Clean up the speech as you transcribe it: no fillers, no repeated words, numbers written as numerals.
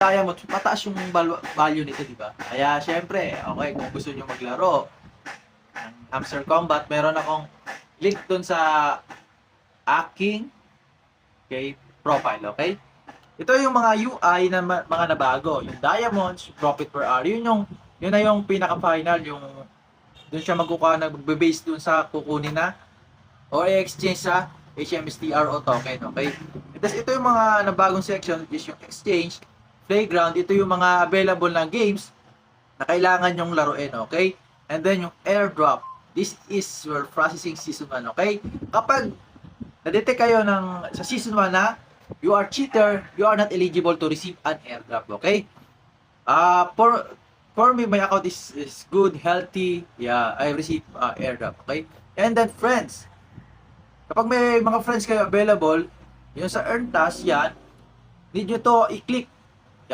diamond, mataas yung value nito, di ba? Kaya syempre, okay, kung gusto niyo maglaro ng Hamster Combat, meron akong link dun sa aking profile, okay? Ito yung mga UI na mga nabago. Yung diamonds, profit per hour, yun na yung pinaka-final, yung dun siya magbe-base dun sa kukunin na o i-exchange sa HMSTRO token, okay? Tapos ito yung mga nabagong section, is yung exchange, playground, ito yung mga available na games na kailangan yung laruin, okay? And then yung airdrop, this is your processing season 1, okay? Kapag na-detect kayo sa season 1 na you are cheater, you are not eligible to receive an airdrop, okay? For me, my account is good, healthy. Yeah, I receive airdrop, okay? And then friends, kapag may mga friends kayo available, yun sa earn task yan, need nyo to i-click